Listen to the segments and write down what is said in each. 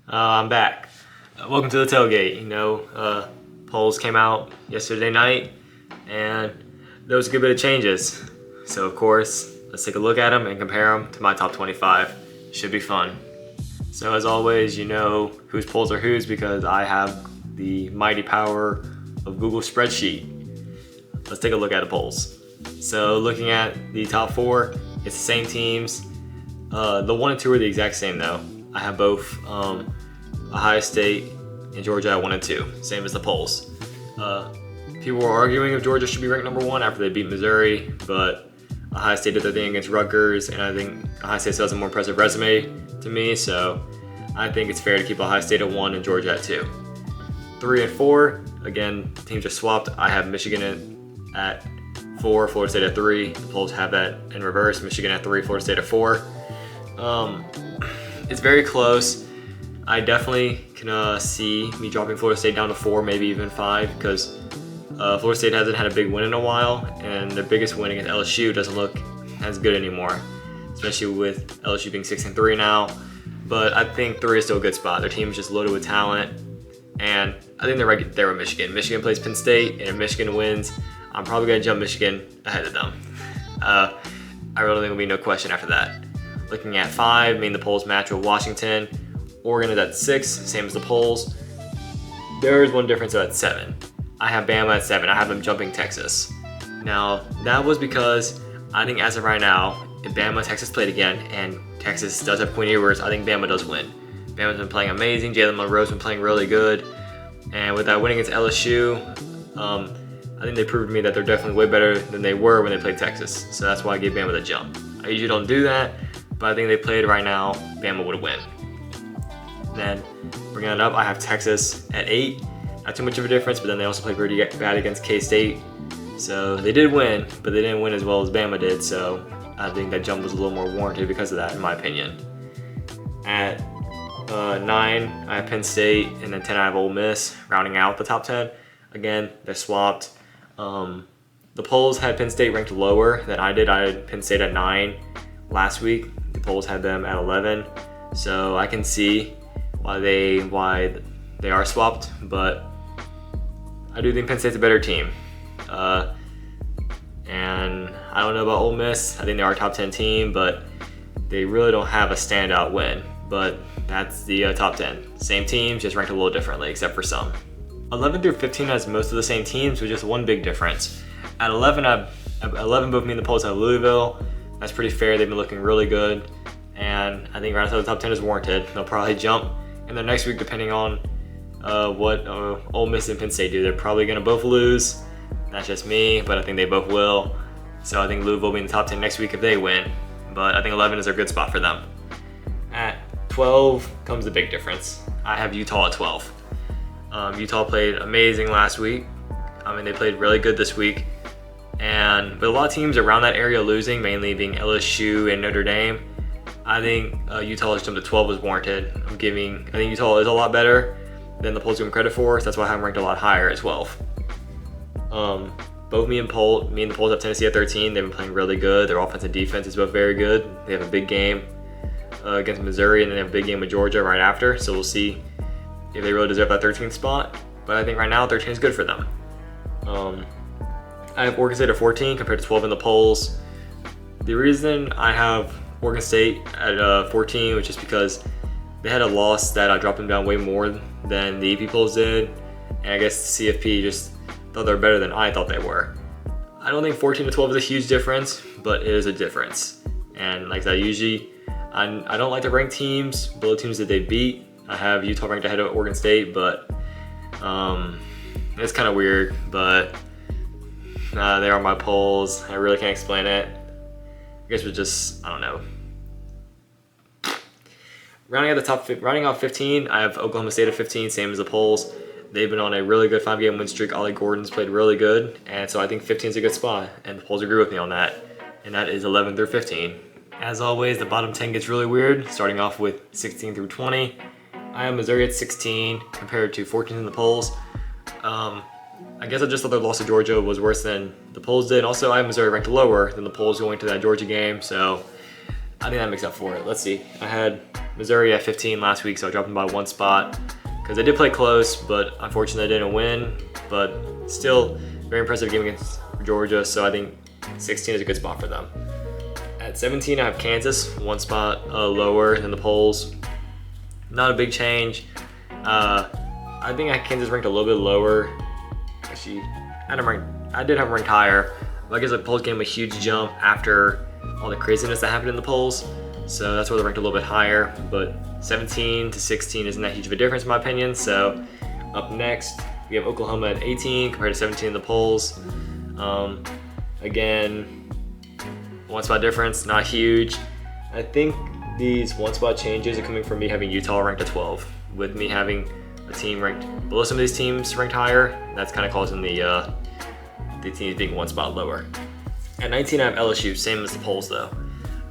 I'm back. Welcome to the tailgate. Polls came out yesterday night, and there was a good bit of changes. So, of course, let's take a look at them and compare them to my top 25. Should be fun. So, as always, you know whose polls are whose because I have the mighty power of Google Spreadsheet. Let's take a look at the polls. So, looking at the top four, it's the same teams. The 1 and 2 are the exact same, though. I have both Ohio State and Georgia at 1 and 2, same as the polls. People were arguing if Georgia should be ranked number 1 after they beat Missouri, but Ohio State did their thing against Rutgers, and I think Ohio State still has a more impressive resume to me, so I think it's fair to keep Ohio State at 1 and Georgia at 2. 3 and 4, again, teams are swapped. I have Michigan at 4, Florida State at 3. The polls have that in reverse, Michigan at 3, Florida State at 4. It's very close. I definitely can see me dropping Florida State down to 4, maybe even 5, because Florida State hasn't had a big win in a while, and their biggest win against LSU doesn't look as good anymore, especially with LSU being 6-3 now. But I think 3 is still a good spot. Their team is just loaded with talent, and I think they're right there with Michigan. Michigan plays Penn State, and if Michigan wins, I'm probably going to jump Michigan ahead of them. I really think there'll be no question after that. Looking at 5, the polls match with Washington. Oregon is at 6, same as the polls. There is one difference at 7. I have Bama at 7. I have them jumping Texas. Now, that was because I think as of right now, if Bama and Texas played again, and Texas does have Quinn Ewers, I think Bama does win. Bama's been playing amazing. Jalen Monroe's been playing really good. And with that win against LSU, I think they proved to me that they're definitely way better than they were when they played Texas. So that's why I gave Bama the jump. I usually don't do that, but I think they played right now, Bama would win. Then, bringing it up, I have Texas at 8. Not too much of a difference, but then they also played pretty bad against K-State. So they did win, but they didn't win as well as Bama did, so I think that jump was a little more warranted because of that, in my opinion. At 9, I have Penn State, and then 10, I have Ole Miss, rounding out the top 10. Again, they're swapped. The polls had Penn State ranked lower than I did. I had Penn State at 9 last week. The polls had them at 11, so I can see why they are swapped, but I do think Penn State's a better team. And I don't know about Ole Miss. I think they are a top 10 team, but they really don't have a standout win. But that's the top 10. Same teams, just ranked a little differently, except for some. 11 through 15 has most of the same teams, with just one big difference. At 11, both me and the polls have Louisville. That's pretty fair. They've been looking really good. And I think right outside the top 10 is warranted. They'll probably jump in the next week, depending on what Ole Miss and Penn State do. They're probably going to both lose. That's just me, but I think they both will. So I think Louisville will be in the top 10 next week if they win. But I think 11 is a good spot for them. At 12 comes the big difference. I have Utah at 12. Utah played amazing last week. They played really good this week. And with a lot of teams around that area losing, mainly being LSU and Notre Dame, I think Utah's jump to 12 was warranted. I think Utah is a lot better than the polls give them credit for, so that's why I have them ranked a lot higher at 12. Both me and the polls have Tennessee at 13. They've been playing really good. Their offense and defense is both very good. They have a big game against Missouri, and then they have a big game with Georgia right after, so we'll see if they really deserve that 13th spot. But I think right now 13 is good for them. I have Oregon State at 14 compared to 12 in the polls. The reason I have Oregon State at 14, which is because they had a loss that I dropped them down way more than the EP polls did, and I guess the CFP just thought they were better than I thought they were. I don't think 14 to 12 is a huge difference, but it is a difference. And like I usually, I don't like to rank teams below teams that they beat. I have Utah ranked ahead of Oregon State, but it's kind of weird, but they are my polls. I really can't explain it. I guess it's just, I don't know. Rounding off 15, I have Oklahoma State at 15, same as the polls. They've been on a really good 5-game win streak. Ollie Gordon's played really good, and so I think 15 is a good spot, and the polls agree with me on that, and that is 11 through 15. As always, the bottom 10 gets really weird, starting off with 16 through 20. I have Missouri at 16 compared to 14 in the polls. I guess I just thought their loss to Georgia was worse than the polls did. Also, I have Missouri ranked lower than the polls going to that Georgia game, so I think that makes up for it. Let's see. I had Missouri at 15 last week, so I dropped them by 1 spot because they did play close, but unfortunately they didn't win. But still, very impressive game against Georgia, so I think 16 is a good spot for them. At 17, I have Kansas, 1 spot lower than the polls. Not a big change. I think I had Kansas ranked a little bit lower. Actually, I did have them ranked higher. But I guess the polls gave them a huge jump after all the craziness that happened in the polls. So that's where they're ranked a little bit higher. But 17 to 16 isn't that huge of a difference in my opinion. So up next, we have Oklahoma at 18 compared to 17 in the polls. Again, 1 spot difference, not huge. I think these 1 spot changes are coming from me having Utah ranked at 12. With me having a team ranked below some of these teams ranked higher, that's kind of causing the teams being 1 spot lower. At 19, I have LSU, same as the polls though.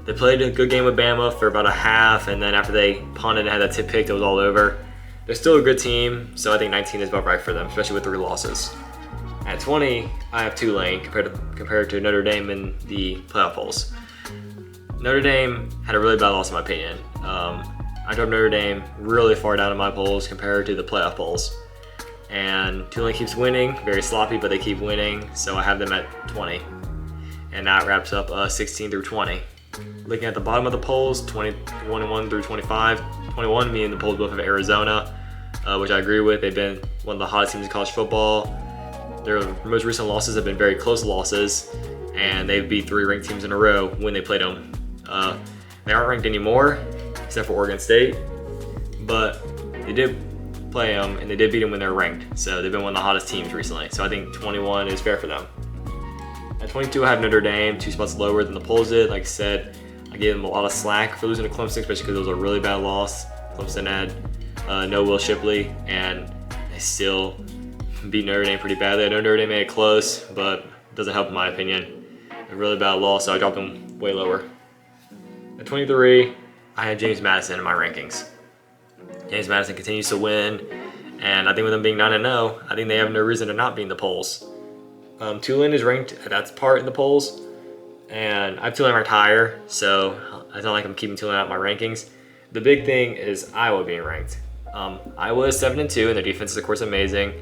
They played a good game with Bama for about a half, and then after they punted and had that tip pick, it was all over. They're still a good team, so I think 19 is about right for them, especially with 3 losses. At 20, I have Tulane compared to Notre Dame in the playoff polls. Notre Dame had a really bad loss in my opinion. I dropped Notre Dame really far down in my polls compared to the playoff polls. And Tulane keeps winning, very sloppy, but they keep winning, so I have them at 20. And that wraps up 16 through 20. Looking at the bottom of the polls, 21 through 25. 21, me and the polls both have Arizona, which I agree with. They've been one of the hottest teams in college football. Their most recent losses have been very close losses, and they've beat 3 ranked teams in a row when they played them. They aren't ranked anymore, except for Oregon State, but they did play them, and they did beat them when they were ranked. So they've been one of the hottest teams recently. So I think 21 is fair for them. At 22, I have Notre Dame, 2 spots lower than the polls did. Like I said, I gave them a lot of slack for losing to Clemson, especially because it was a really bad loss. Clemson had no Will Shipley, and they still beat Notre Dame pretty badly. I know Notre Dame made it close, but it doesn't help in my opinion. A really bad loss, so I dropped them way lower. At 23, I had James Madison in my rankings. James Madison continues to win, and I think with them being 9-0, I think they have no reason to not be in the polls. Tulane is ranked at that part in the polls, and I have Tulane ranked higher, so it's not like I'm keeping Tulane out of my rankings. The big thing is Iowa being ranked. Iowa is 7-2, and their defense is of course amazing,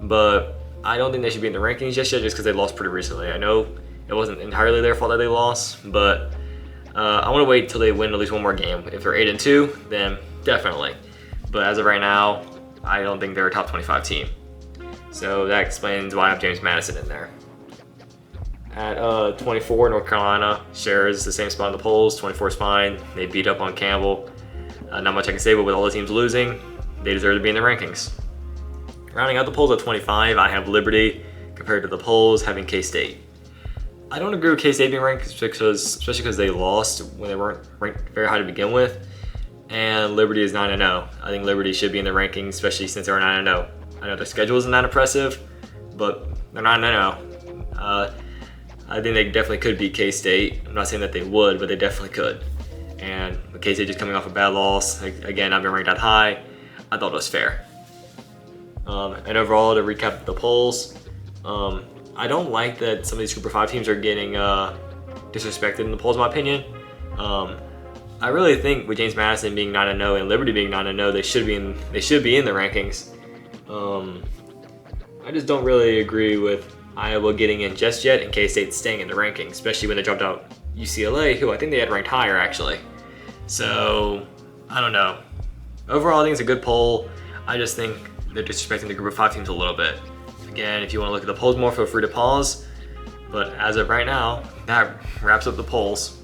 but I don't think they should be in the rankings just yet, just because they lost pretty recently. I know it wasn't entirely their fault that they lost, but I want to wait until they win at least 1 more game. If they're 8-2, then definitely. But as of right now, I don't think they're a top 25 team. So that explains why I have James Madison in there. At 24, North Carolina shares the same spot in the polls. 24 is fine. They beat up on Campbell. Not much I can say, but with all the teams losing, they deserve to be in the rankings. Rounding out the polls at 25, I have Liberty compared to the polls having K-State. I don't agree with K-State being ranked, especially because they lost when they weren't ranked very high to begin with. And Liberty is 9-0. I think Liberty should be in the rankings, especially since they're 9-0. I know their schedule isn't that impressive, but they're 9-0. I think they definitely could beat K-State. I'm not saying that they would, but they definitely could. And with K-State just coming off a bad loss, again, I've been ranked that high. I thought it was fair. And overall, to recap the polls, I don't like that some of these Group of 5 teams are getting disrespected in the polls, in my opinion. I really think with James Madison being 9-0 and Liberty being 9-0, they should be in the rankings. I just don't really agree with Iowa getting in just yet and K-State staying in the rankings, especially when they dropped out UCLA, who I think they had ranked higher actually. So I don't know. Overall, I think it's a good poll. I just think they're disrespecting the Group of 5 teams a little bit. Again, if you want to look at the polls more, feel free to pause. But as of right now, that wraps up the polls.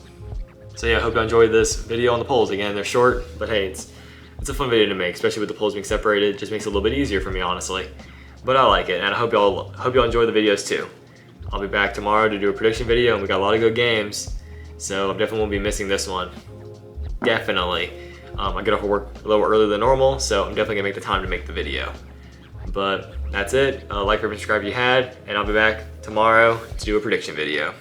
So yeah, I hope you enjoyed this video on the polls. Again, they're short, but hey, it's a fun video to make, especially with the polls being separated. It just makes it a little bit easier for me, honestly. But I like it, and I hope y'all enjoy the videos too. I'll be back tomorrow to do a prediction video, and we got a lot of good games, so I definitely won't be missing this one. Definitely. I get off of work a little earlier than normal, so I'm definitely gonna make the time to make the video. But that's it. Like, favorite, subscribe if you had, and I'll be back tomorrow to do a prediction video.